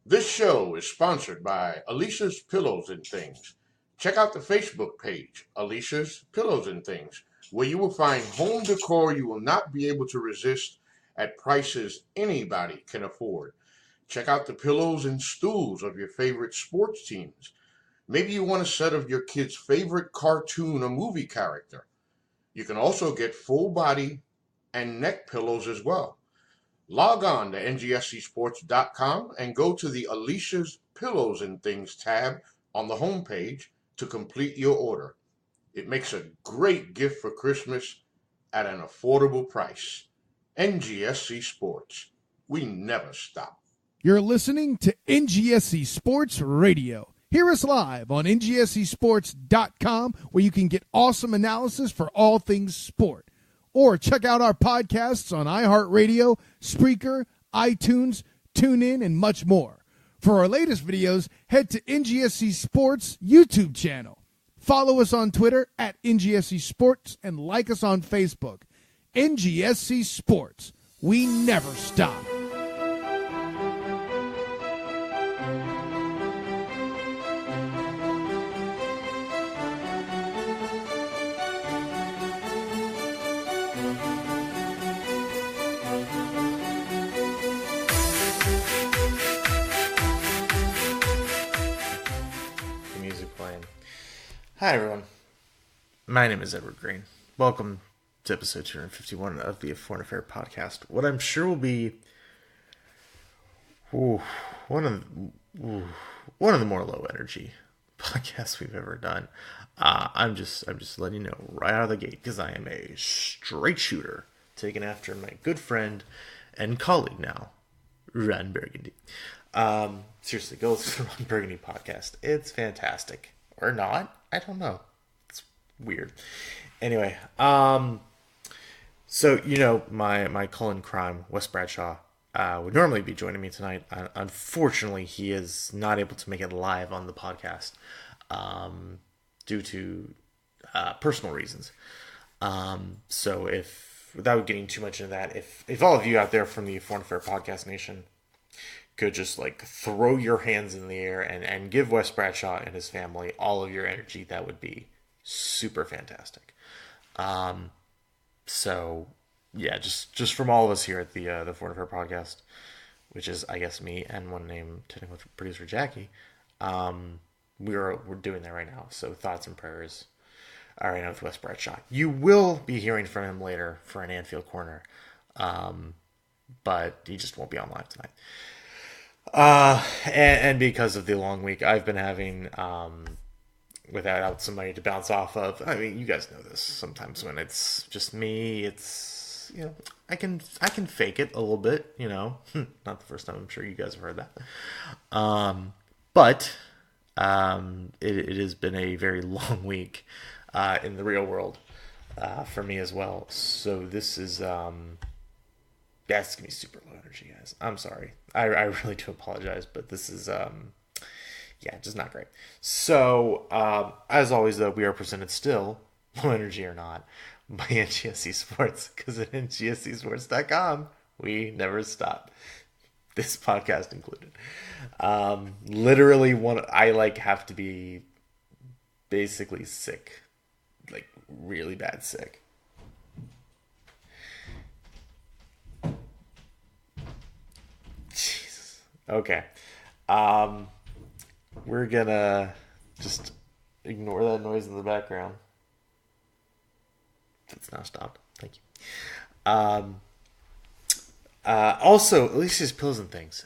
This show is sponsored by Alicia's Pillows and Things. Check out the Facebook page, Alicia's Pillows and Things, where you will find home decor you will not be able to resist at prices anybody can afford. Check out the pillows and stools of your favorite sports teams. Maybe you want a set of your kid's favorite cartoon or movie character. You can also get full body and neck pillows as well. Log on to ngscsports.com and go to the Alicia's Pillows and Things tab on the homepage to complete your order. It makes a great gift for Christmas at an affordable price. NGSC Sports. We never stop. You're listening to NGSC Sports Radio. Hear us live on ngscsports.com, where you can get awesome analysis for all things sport. Or check out our podcasts on iHeartRadio, Spreaker, iTunes, TuneIn, and much more. For our latest videos, head to NGSC Sports YouTube channel. Follow us on Twitter at NGSC Sports and like us on Facebook. NGSC Sports. We never stop. Hi everyone, my name is Edward Green. Welcome to episode 251 of the Foreign Affair podcast. What I'm sure will be one of the more low energy podcasts we've ever done. I'm just letting you know right out of the gate, because I am a straight shooter, taken after my good friend and colleague now, Ron Burgundy. Seriously, go listen to the Ron Burgundy podcast. It's fantastic. Or not. I don't know. It's weird. Anyway, so, you know, my Cullen crime, Wes Bradshaw, would normally be joining me tonight. Unfortunately, he is not able to make it live on the podcast due to personal reasons. So without getting too much into that, if all of you out there from the Foreign Affair Podcast Nation could just like throw your hands in the air and give Wes Bradshaw and his family all of your energy, that would be super fantastic. So yeah, just from all of us here at the Foreign Affair Podcast, which is I guess me and one named technical producer Jackie, we're doing that right now. So thoughts and prayers are right now with Wes Bradshaw. You will be hearing from him later for an Anfield Corner, but he just won't be on live tonight. And because of the long week I've been having, without somebody to bounce off of, I mean, you guys know this, sometimes when it's just me, it's, you know, I can fake it a little bit, you know, not the first time, I'm sure you guys have heard that, but, it has been a very long week, in the real world, for me as well, so this is, that's gonna be super low energy, guys. I'm sorry. I really do apologize, but this is just not great. So as always, though, we are presented still, low energy or not, by NGSC Sports, because at NGSCsports.com we never stop. This podcast included. Literally, I have to be basically sick, like really bad sick. Jesus. Okay. We're gonna just ignore that noise in the background. It's now stopped. Thank you. Also, Alicia's Pills and Things.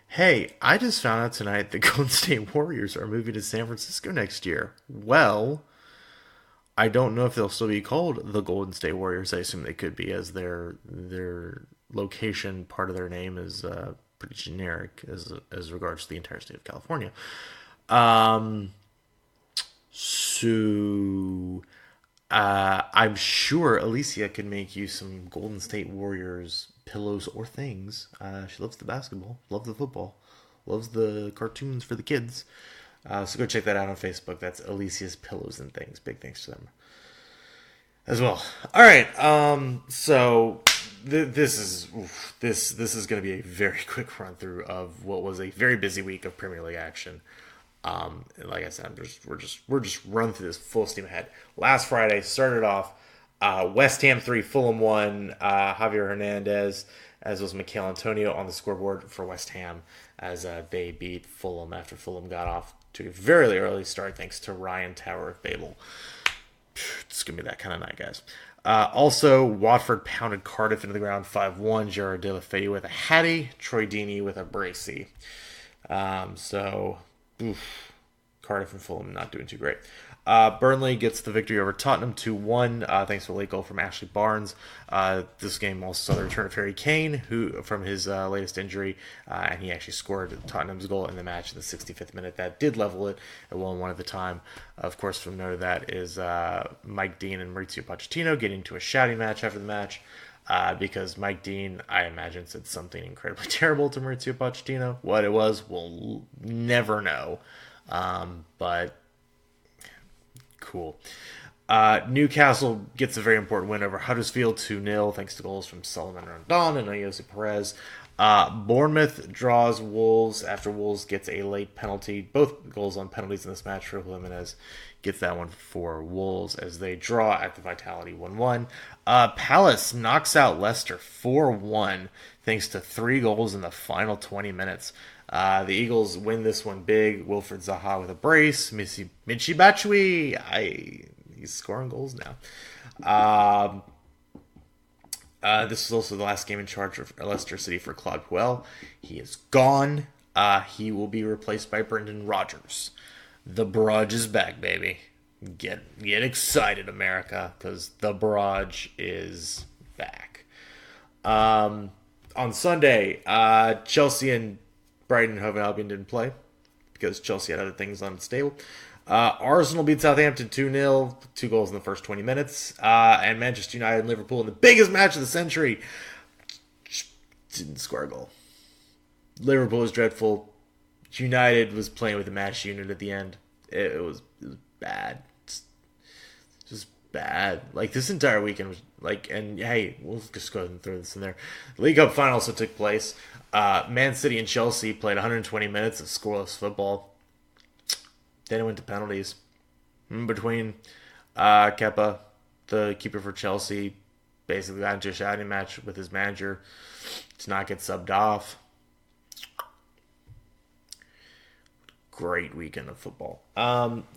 Hey, I just found out tonight the Golden State Warriors are moving to San Francisco next year. Well, I don't know if they'll still be called the Golden State Warriors. I assume they could be, as their location, part of their name is pretty generic as regards to the entire state of California. So I'm sure Alicia can make you some Golden State Warriors pillows or things. She loves the basketball, loves the football, loves the cartoons for the kids. So go check that out on Facebook. That's Alicia's Pillows and Things. Big thanks to them as well. All right. So this is going to be a very quick run through of what was a very busy week of Premier League action. And like I said, we're just run through this full steam ahead. Last Friday started off West Ham 3, Fulham 1. Javier Hernandez, as was Mikel Antonio on the scoreboard for West Ham as they beat Fulham after Fulham got off to a very early start thanks to Ryan Tower of Babel. It's going to be that kind of night, guys. Also, Watford pounded Cardiff into the ground 5-1. Gerard De La Feu with a hattie. Troy Deeney with a bracy. Cardiff and Fulham not doing too great. Burnley gets the victory over Tottenham 2-1, thanks to a late goal from Ashley Barnes. This game also saw the return of Harry Kane, who from his latest injury, and he actually scored Tottenham's goal in the match in the 65th minute. That did level it at 1-1 at the time. Of course, from note of that is Mike Dean and Maurizio Pochettino getting into a shouting match after the match. Because Mike Dean, I imagine, said something incredibly terrible to Maurizio Pochettino. What it was, we'll never know. But cool. Newcastle gets a very important win over Huddersfield 2-0 thanks to goals from Solomon Rondon and Jose Perez. Bournemouth draws Wolves after Wolves gets a late penalty. Both goals on penalties in this match. Raúl Jiménez gets that one for Wolves as they draw at the Vitality 1-1. Palace knocks out Leicester 4-1 thanks to 3 goals in the final 20 minutes. The Eagles win this one big. Wilfred Zaha with a brace. Michy Batshuayi. He's scoring goals now. This is also the last game in charge of Leicester City for Claude Puel. He is gone. He will be replaced by Brendan Rodgers. The Barrage is back, baby. Get excited, America, because the Barrage is back. On Sunday, Chelsea and Brighton and Hove Albion didn't play because Chelsea had other things on its table. Arsenal beat Southampton 2-0, 2 goals in the first 20 minutes. And Manchester United and Liverpool in the biggest match of the century didn't score a goal. Liverpool was dreadful. United was playing with a match unit at the end. It was bad. Just bad. Like, this entire weekend was like, and hey, we'll just go ahead and throw this in there. The League Cup final also took place. Man City and Chelsea played 120 minutes of scoreless football. Then it went to penalties. Between Kepa, the keeper for Chelsea, basically got into a shouting match with his manager to not get subbed off. Great weekend of football.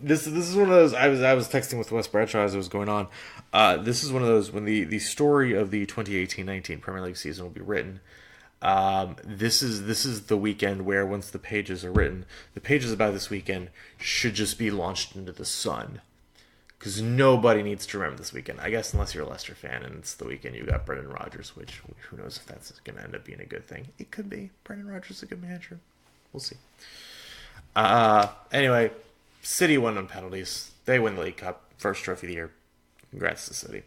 This is one of those. I was texting with Wes Bradshaw as it was going on. This is one of those when the story of the 2018-19 Premier League season will be written. This is the weekend where once the pages are written, the pages about this weekend should just be launched into the sun. Because nobody needs to remember this weekend. I guess unless you're a Leicester fan and it's the weekend you got Brendan Rodgers, which who knows if that's going to end up being a good thing. It could be. Brendan Rodgers is a good manager. We'll see. Anyway, City won on penalties. They win the League Cup. First trophy of the year. Congrats to City.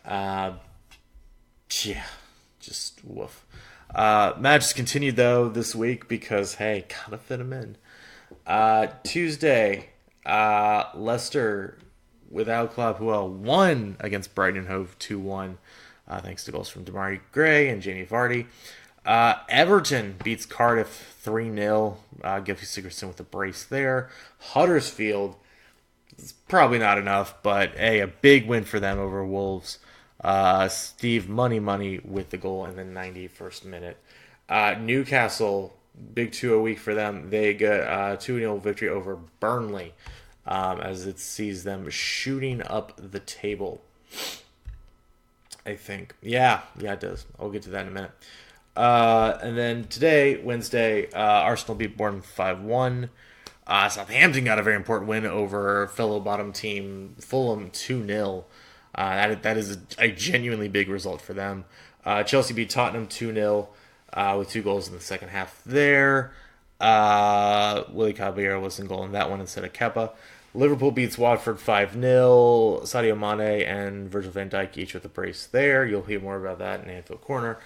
Yeah, just woof. Matches continued, though, this week because, hey, gotta fit them in. Tuesday, Leicester, without Claude Puel, won against Brighton and Hove 2-1, thanks to goals from Demarai Gray and Jamie Vardy. Everton beats Cardiff 3-0. Gylfi Sigurdsson with a brace there. Huddersfield, it's probably not enough, but hey, a big win for them over Wolves. Steve Money with the goal in the 91st minute. Newcastle, big 2-0 week for them. They get a 2-0 victory over Burnley as it sees them shooting up the table. I think. Yeah, it does. I'll get to that in a minute. And then today, Wednesday, Arsenal beat Bournemouth 5-1. Southampton got a very important win over fellow bottom team Fulham 2-0. That is a genuinely big result for them. Chelsea beat Tottenham 2-0 with 2 goals in the second half there. Willie Caballero was in goal in that one instead of Kepa. Liverpool beats Watford 5-0. Sadio Mane and Virgil van Dijk each with a brace there. You'll hear more about that in Anfield Corner.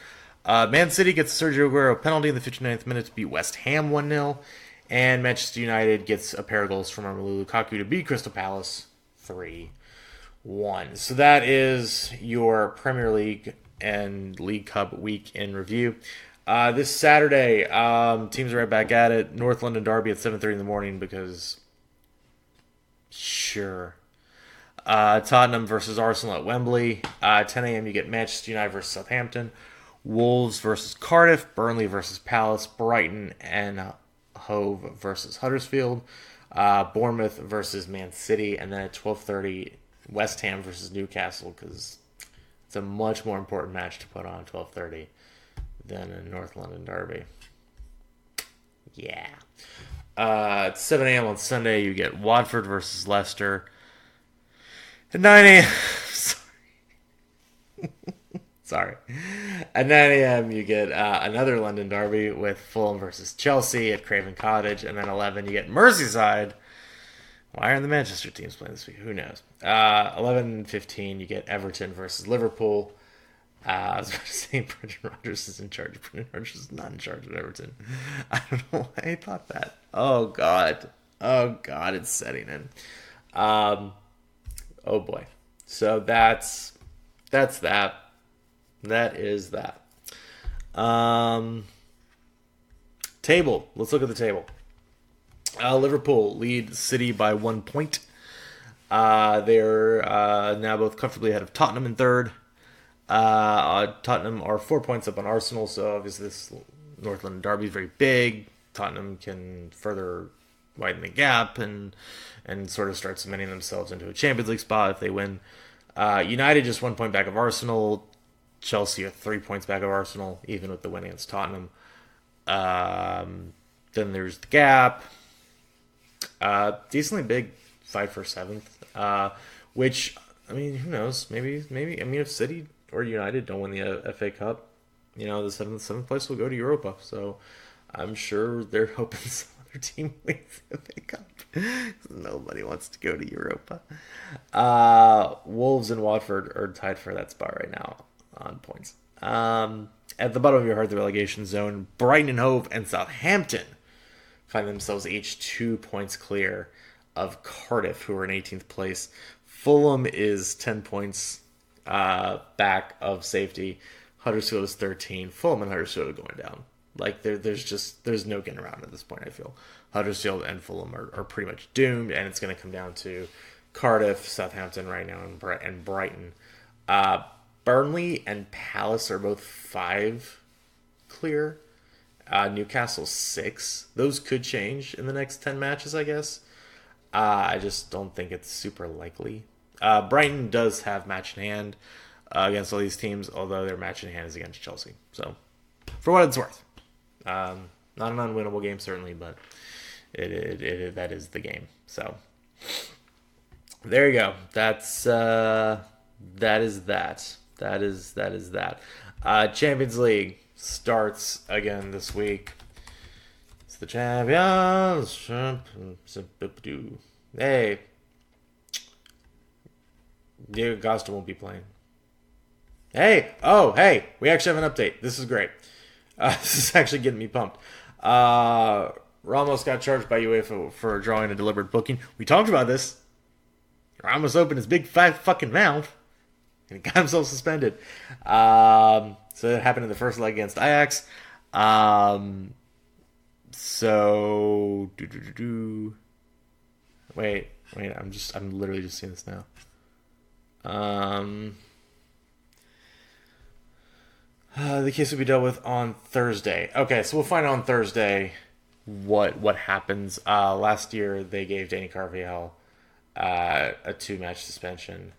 Man City gets a Sergio Ramos penalty in the 59th minute to beat West Ham 1-0. And Manchester United gets a pair of goals from Romelu Lukaku to beat Crystal Palace 3-1. So that is your Premier League and League Cup week in review. This Saturday, teams are right back at it. North London Derby at 7:30 in the morning because, sure. Tottenham versus Arsenal at Wembley. 10 a.m. you get Manchester United versus Southampton. Wolves versus Cardiff. Burnley versus Palace. Brighton and Hove versus Huddersfield. Bournemouth versus Man City. And then at 12:30, West Ham versus Newcastle, because it's a much more important match to put on at 12:30 than a North London Derby. Yeah. At 7 a.m. on Sunday, you get Watford versus Leicester. At 9 a.m. Sorry. At 9 a.m. you get another London Derby with Fulham versus Chelsea at Craven Cottage. And then 11 you get Merseyside. Why aren't the Manchester teams playing this week? Who knows? 11:15 you get Everton versus Liverpool. I was about to say Brendan Rodgers is in charge. Brendan Rodgers is not in charge of Everton. I don't know why I thought that. Oh, God, it's setting in. Oh, boy. So that's that. That is that. Table. Let's look at the table. Liverpool lead City by 1 point. They're now both comfortably ahead of Tottenham in third. Tottenham are 4 points up on Arsenal, so obviously this North London Derby is very big. Tottenham can further widen the gap and sort of start cementing themselves into a Champions League spot if they win. United just 1 point back of Arsenal. Chelsea are 3 points back of Arsenal, even with the win against Tottenham. Then there's the gap. Decently big fight for seventh, which, I mean, who knows? Maybe. I mean, if City or United don't win the FA Cup, the seventh place will go to Europa. So I'm sure they're hoping some other team wins the FA Cup. Nobody wants to go to Europa. Wolves and Watford are tied for that spot right now on points. At the bottom of your heart, the relegation zone, Brighton and Hove and Southampton find themselves each 2 points clear of Cardiff, who are in 18th place. Fulham is 10 points back of safety. Huddersfield is 13. Fulham and Huddersfield are going down. Like, there's no getting around at this point, I feel. Huddersfield and Fulham are pretty much doomed, and it's going to come down to Cardiff, Southampton right now, and Brighton. Burnley and Palace are both 5 clear. Newcastle 6. Those could change in the next 10 matches, I guess. I just don't think it's super likely. Brighton does have match in hand against all these teams, although their match in hand is against Chelsea. So, for what it's worth, not an unwinnable game certainly, but that is the game. So, there you go. That is that. Champions League starts again this week. It's the Champions. Hey. Diego Costa won't be playing. Hey. We actually have an update. This is great. This is actually getting me pumped. Ramos got charged by UEFA for drawing a deliberate booking. We talked about this. Ramos opened his big fat fucking mouth and he got himself suspended. So that happened in the first leg against Ajax. Wait, I'm literally just seeing this now. The case will be dealt with on Thursday. Okay, so we'll find out on Thursday what happens. Last year they gave Danny Carvajal a 2-match suspension.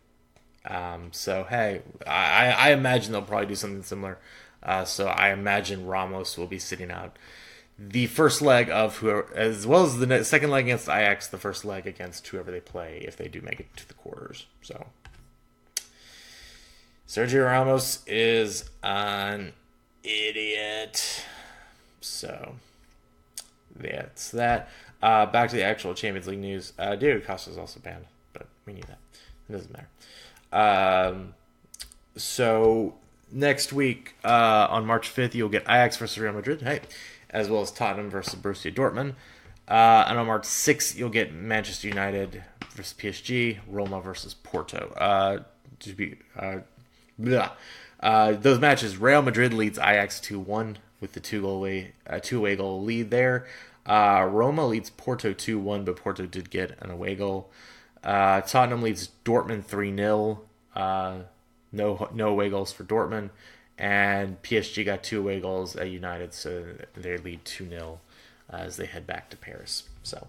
So hey, I imagine they'll probably do something similar. So I imagine Ramos will be sitting out the first leg of whoever, as well as the second leg against Ajax, the first leg against whoever they play if they do make it to the quarters. So Sergio Ramos is an idiot. So that's that. Back to the actual Champions League news. Diego Costa is also banned, but we knew that. It doesn't matter. So next week, on March 5th, you'll get Ajax versus Real Madrid, as well as Tottenham versus Borussia Dortmund. And on March 6th, you'll get Manchester United versus PSG, Roma versus Porto. Those matches, Real Madrid leads Ajax 2-1 with the two-away goal lead there. Roma leads Porto 2-1, but Porto did get an away goal. Tottenham leads Dortmund 3-0. No away goals for Dortmund. And PSG got 2 away goals at United, so they lead 2-0 as they head back to Paris. So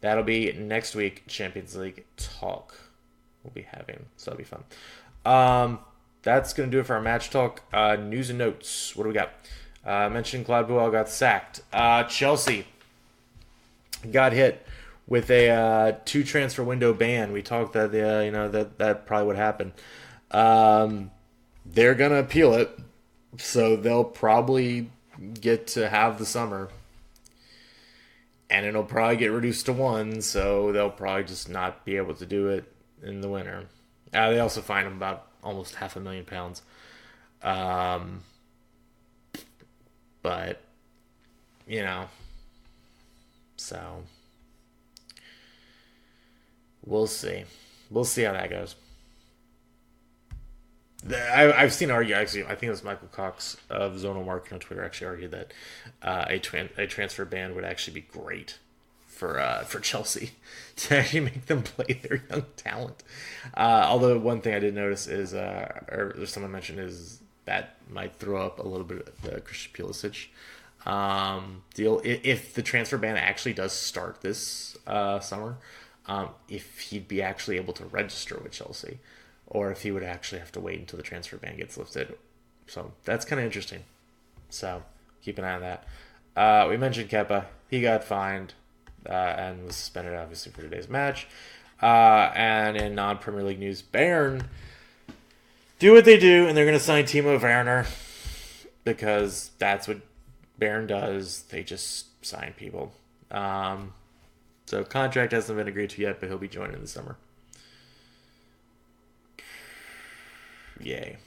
that'll be next week. Champions League talk we'll be having, so that'll be fun. That's going to do it for our match talk. News and notes. What do we got? I mentioned Claude Puel got sacked. Chelsea got hit with a 2 transfer window ban. We talked that that probably would happen. They're going to appeal it, so they'll probably get to have the summer. And it'll probably get reduced to 1, so they'll probably just not be able to do it in the winter. They also fined them about almost £500,000. But, so we'll see. We'll see how that goes. I've seen argue, actually, I think it was Michael Cox of Zonal Marketing on Twitter actually argued that a transfer ban would actually be great for Chelsea to actually make them play their young talent. Although one thing I did notice is, or someone mentioned, is that might throw up a little bit of the Christian Pulisic deal. If the transfer ban actually does start this summer, if he'd be actually able to register with Chelsea, or if he would actually have to wait until the transfer ban gets lifted. So that's kind of interesting. So keep an eye on that. We mentioned Kepa. He got fined and was suspended, obviously, for today's match. And in non-Premier League news, Bayern do what they do, and they're going to sign Timo Werner because that's what Bayern does. They just sign people. So contract hasn't been agreed to yet, but he'll be joining in the summer. Yay.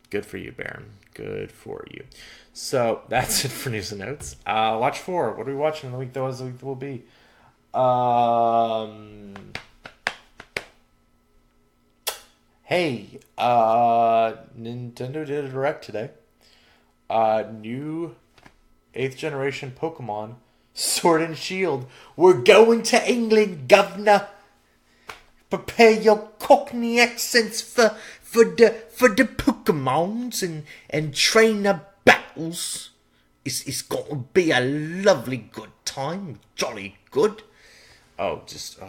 Good for you, Baron. Good for you. So that's it for news and notes. Watch 4. What are we watching in the week that was the week that will be? Hey, Nintendo did a direct today. New 8th generation Pokemon Sword and Shield. We're going to England, governor. Prepare your cockney accents for the Pokemons and trainer battles. It's going to be a lovely good time. Jolly good. Just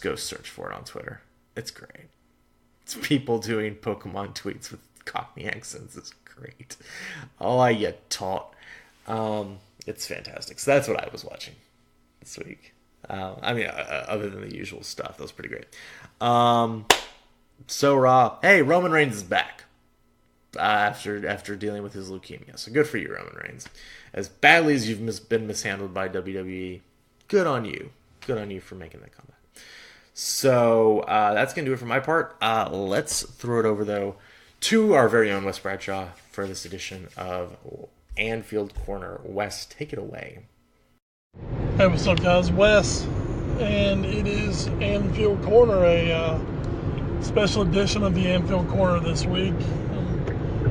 go search for it on Twitter. It's great. It's people doing Pokemon tweets with cockney accents. It's great. Oh, I get taught. It's fantastic. So that's what I was watching this week. Other than the usual stuff, that was pretty great. Hey, Roman Reigns is back after dealing with his leukemia. So good for you, Roman Reigns. As badly as you've been mishandled by WWE, good on you. Good on you for making that comeback. So that's going to do it for my part. Let's throw it over, though, to our very own Wes Bradshaw for this edition of Anfield Corner. Wes, take it away. Hey, what's up, guys? Wes, and it is Anfield Corner, a special edition of the Anfield Corner this week.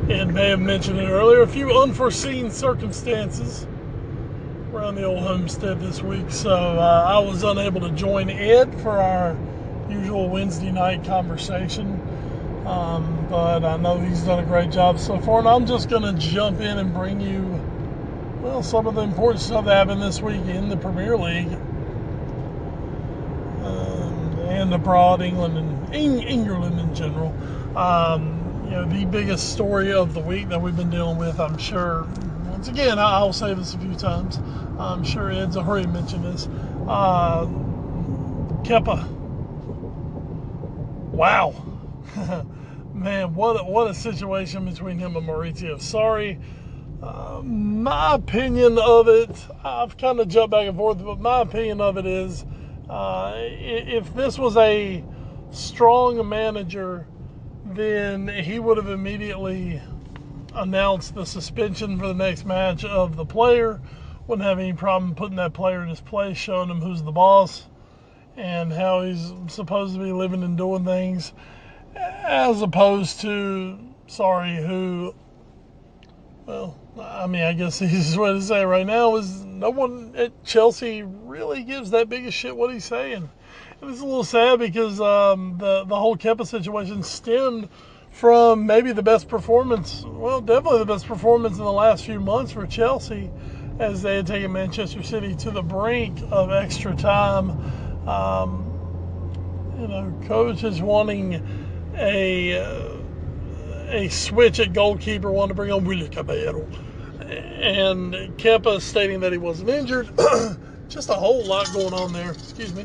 Ed may have mentioned it earlier, a few unforeseen circumstances around the old homestead this week, so I was unable to join Ed for our usual Wednesday night conversation, but I know he's done a great job so far, and I'm just going to jump in and bring you some of the important stuff that happened this week in the Premier League and abroad, England and England in general. The biggest story of the week that we've been dealing with, I'm sure, once again, I'll say this a few times, I'm sure Ed's already mentioned this, Kepa. Wow. Man, what a situation between him and Maurizio. Sorry. My opinion of it, I've kind of jumped back and forth, but my opinion of it is, if this was a strong manager, then he would have immediately announced the suspension for the next match of the player. Wouldn't have any problem putting that player in his place, showing him who's the boss and how he's supposed to be living and doing things, as opposed to Sorry, who, well, I mean, I guess the easiest way to say it right now is no one at Chelsea really gives that big a shit what he's saying. And it's a little sad because the whole Kepa situation stemmed from maybe the best performance, well, definitely the best performance in the last few months for Chelsea, as they had taken Manchester City to the brink of extra time. Coach is wanting a switch at goalkeeper, wanted to bring on Willy Caballero. And Kepa stating that he wasn't injured. Just a whole lot going on there. Excuse me.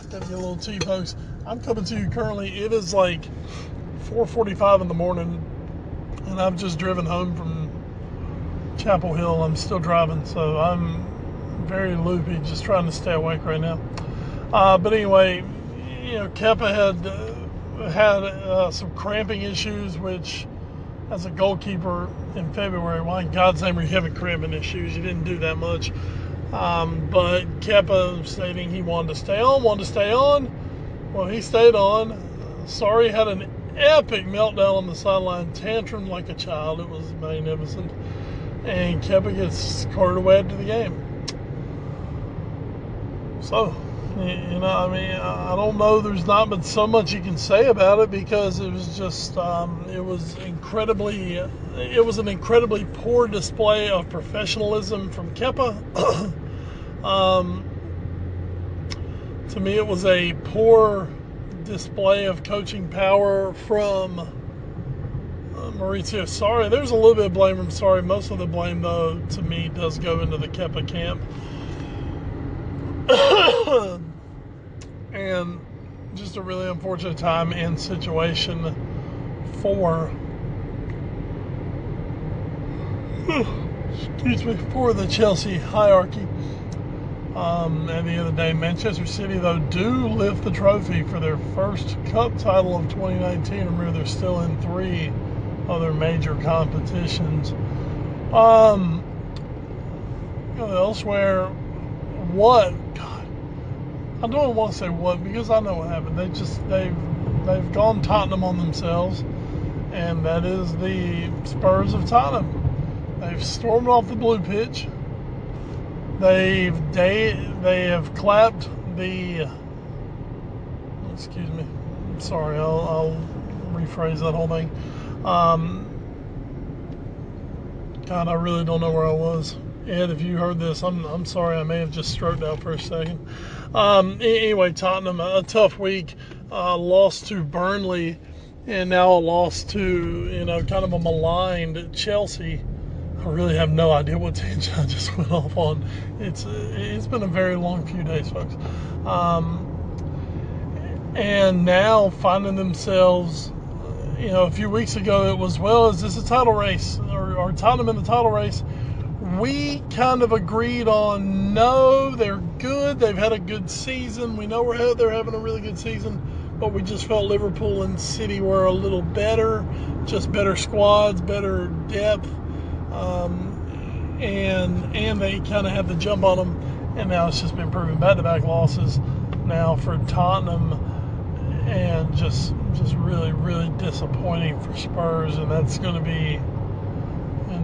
Gotta get a little tea, folks. I'm coming to you currently. It is like 4:45 in the morning, and I've just driven home from Chapel Hill. I'm still driving, so I'm very loopy, just trying to stay awake right now. But anyway, Kepa had some cramping issues, which, as a goalkeeper in February, why in God's name are you having cramping issues? You didn't do that much. But Kepa stating he wanted to stay on. Well, he stayed on. Sorry had an epic meltdown on the sideline, tantrum like a child. It was magnificent. And Kepa gets carted away to the game. So, I don't know. There's not been so much you can say about it because it was just, it was an incredibly poor display of professionalism from Kepa. To me, it was a poor display of coaching power from Maurizio Sarri. There's a little bit of blame from Sarri. Most of the blame, though, to me, does go into the Kepa camp. And just a really unfortunate time and situation for the Chelsea hierarchy. At the end of the day, Manchester City, though, do lift the trophy for their first cup title of 2019. Remember, they're still in 3 other major competitions. Elsewhere, what? God, I don't want to say what because I know what happened. They've gone Tottenham on themselves, and that is the Spurs of Tottenham. They've stormed off the blue pitch. They have clapped the. Excuse me. I'm sorry. I'll rephrase that whole thing. God, I really don't know where I was. Ed, if you heard this, I'm sorry. I may have just stroked out for a second. Anyway, Tottenham, a tough week. Lost to Burnley, and now a loss to kind of a maligned Chelsea. I really have no idea what tangent I just went off on. It's been a very long few days, folks. And now finding themselves, a few weeks ago it was, well, is this a title race or Tottenham in the title race? We kind of agreed on no, they're good. They've had a good season. We know they're having a really good season, but we just felt Liverpool and City were a little better, just better squads, better depth. And they kind of had the jump on them, and now it's just been proven back-to-back losses now for Tottenham, and just really, really disappointing for Spurs, and that's going to be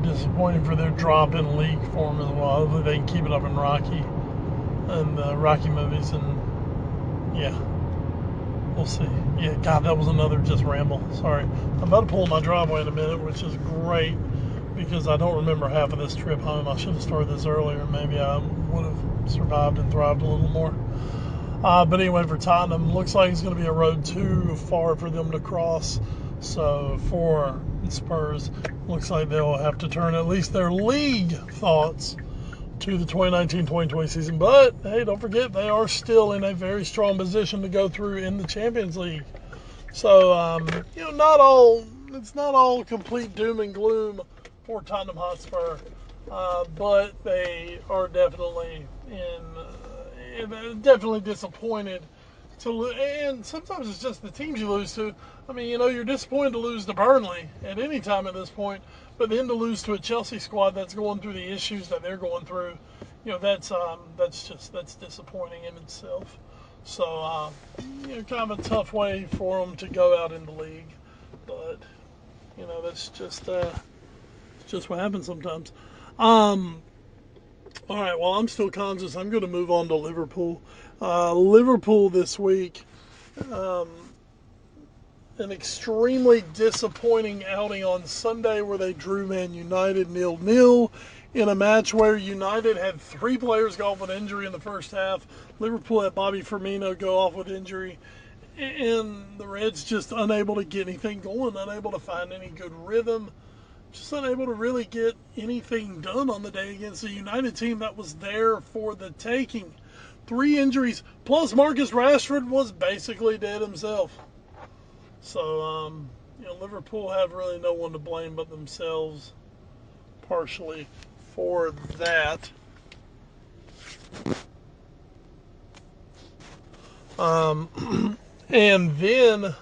disappointing for their drop in league form as well. Hopefully they can keep it up in Rocky and the Rocky movies, and yeah, we'll see. Yeah, God, that was another just ramble. Sorry. I'm about to pull my driveway in a minute, which is great because I don't remember half of this trip home. I should have started this earlier. Maybe I would have survived and thrived a little more. But anyway, for Tottenham, looks like it's going to be a road too far for them to cross. So for the Spurs, looks like they'll have to turn at least their league thoughts to the 2019-2020 season. But hey, don't forget, they are still in a very strong position to go through in the Champions League. So it's not all complete doom and gloom for Tottenham Hotspur, but they are definitely definitely disappointed and sometimes it's just the teams you lose to. I mean, you're disappointed to lose to Burnley at any time at this point, but then to lose to a Chelsea squad that's going through the issues that they're going through, that's disappointing in itself. So, kind of a tough way for them to go out in the league. But, that's just what happens sometimes. All right, well, I'm still conscious. I'm going to move on to Liverpool. Liverpool this week, an extremely disappointing outing on Sunday where they drew Man United 0-0 in a match where United had 3 players go off with injury in the first half. Liverpool had Bobby Firmino go off with injury. And the Reds just unable to get anything going, unable to find any good rhythm, just unable to really get anything done on the day against a United team that was there for the taking. 3 injuries, plus Marcus Rashford was basically dead himself. So, Liverpool have really no one to blame but themselves, partially for that. And then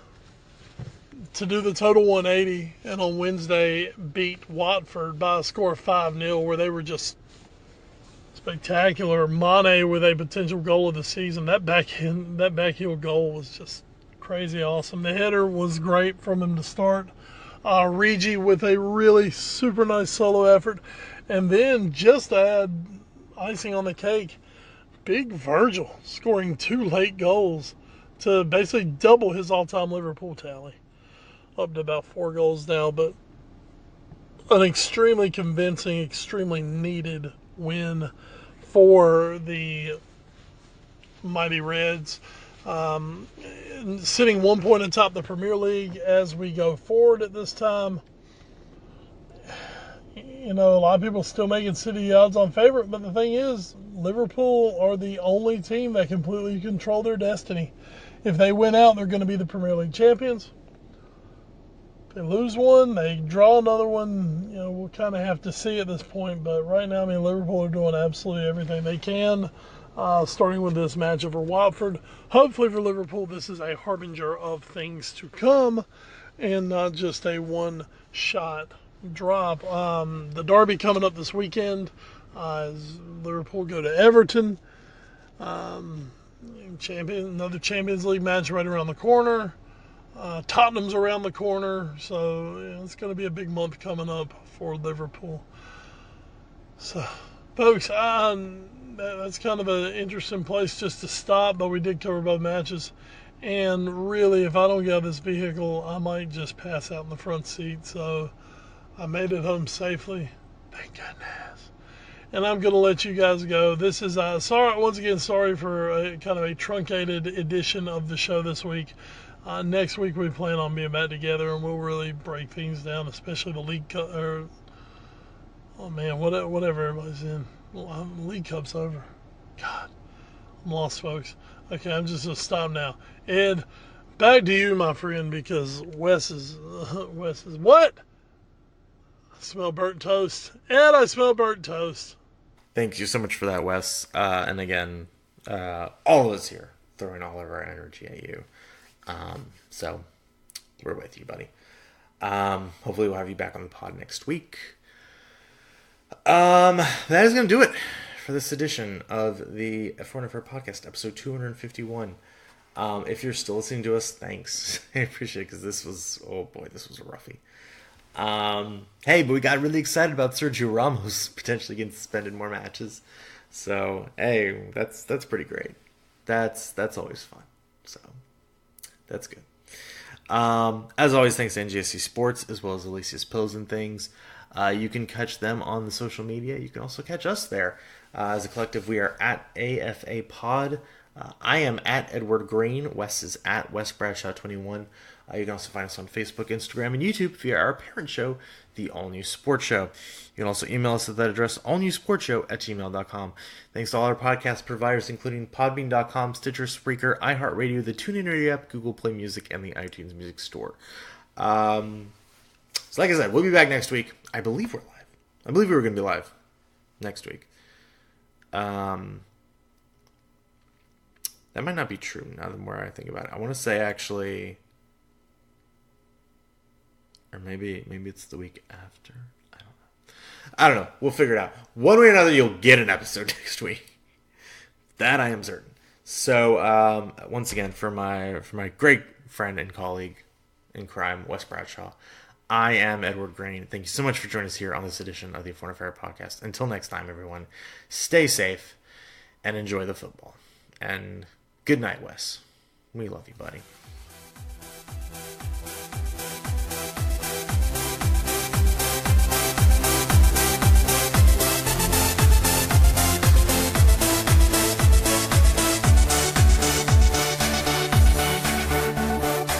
to do the total 180 and on Wednesday beat Watford by a score of 5-0 where they were just spectacular. Mane with a potential goal of the season. That backheel goal was just crazy awesome. The header was great from him to start. Regi with a really super nice solo effort. And then just to add icing on the cake, Big Virgil scoring 2 late goals to basically double his all-time Liverpool tally. Up to about 4 goals now, but an extremely convincing, extremely needed win for the mighty Reds. Sitting 1 point atop the Premier League as we go forward at this time. A lot of people still making City odds on favorite, but the thing is, Liverpool are the only team that completely control their destiny. If they win out, they're going to be the Premier League champions. If they lose one, they draw another one, we'll kind of have to see at this point. But right now, Liverpool are doing absolutely everything they can, starting with this match over Watford. Hopefully for Liverpool, this is a harbinger of things to come and not just a one-shot drop. The derby coming up this weekend as Liverpool go to Everton. Another Champions League match right around the corner. Tottenham's around the corner, so it's going to be a big month coming up for Liverpool. So, folks, that's kind of an interesting place just to stop, but we did cover both matches. And really, if I don't get out of this vehicle, I might just pass out in the front seat. So, I made it home safely. Thank goodness. And I'm going to let you guys go. This is, sorry for kind of a truncated edition of the show this week. Next week we plan on being back together and we'll really break things down, especially the League Cup, whatever everybody's in. League Cup's over. God, I'm lost, folks. Okay, I'm just going to stop now. Ed, back to you, my friend, because Wes is what? I smell burnt toast. Ed, I smell burnt toast. Thank you so much for that, Wes. And again, all of us here throwing all of our energy at you. So we're with you, buddy. Hopefully we'll have you back on the pod next week. That is going to do it for this edition of the F1 Fair Podcast, episode 251. If you're still listening to us, thanks. I appreciate it because this was a roughie. Hey, but we got really excited about Sergio Ramos potentially getting suspended more matches. So, hey, that's pretty great. That's always fun. So, that's good. As always, thanks to NGSC Sports as well as Alicia's Pills and Things. You can catch them on the social media. You can also catch us there. As a collective, we are at AFA Pod. I am at Edward Green. Wes is at Wes Bradshaw 21. You can also find us on Facebook, Instagram, and YouTube via our parent show, The All New Sports Show. You can also email us at that address, allnewsportshow@gmail.com. Thanks to all our podcast providers, including Podbean.com, Stitcher, Spreaker, iHeartRadio, the TuneIn Radio app, Google Play Music, and the iTunes Music Store. So like I said, we'll be back next week. I believe we're live. I believe we were going to be live next week. That might not be true now the more I think about it. I want to say actually... Or maybe it's the week after. I don't know. We'll figure it out. One way or another, you'll get an episode next week. That I am certain. So once again, for my great friend and colleague in crime, Wes Bradshaw, I am Edward Green. Thank you so much for joining us here on this edition of the Foreign Affair Podcast. Until next time, everyone, stay safe and enjoy the football. And good night, Wes. We love you, buddy.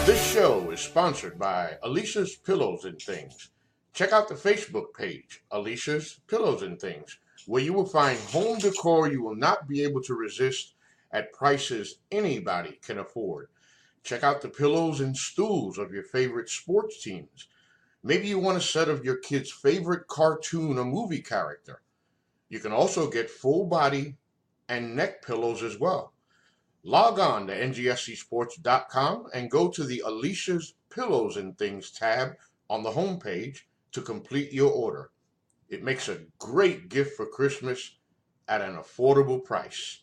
This show is sponsored by Alicia's Pillows and Things. Check out the Facebook page, Alicia's Pillows and Things, where you will find home decor you will not be able to resist at prices anybody can afford. Check out the pillows and stools of your favorite sports teams. Maybe you want a set of your kid's favorite cartoon or movie character. You can also get full body and neck pillows as well. Log on to NGSCsports.com and go to the Alicia's Pillows and Things tab on the homepage to complete your order. It makes a great gift for Christmas at an affordable price.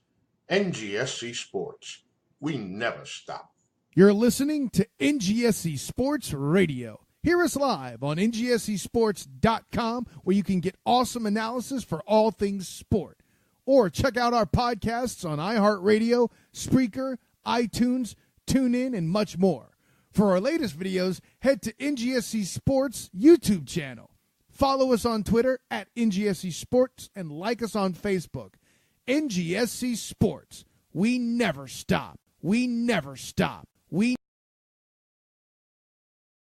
NGSC Sports. We never stop. You're listening to NGSC Sports Radio. Hear us live on NGSCsports.com, where you can get awesome analysis for all things sport. Or check out our podcasts on iHeartRadio, Spreaker, iTunes, TuneIn, and much more. For our latest videos, head to NGSC Sports YouTube channel. Follow us on Twitter at NGSC Sports and like us on Facebook. NGSC Sports. We never stop. We never stop. We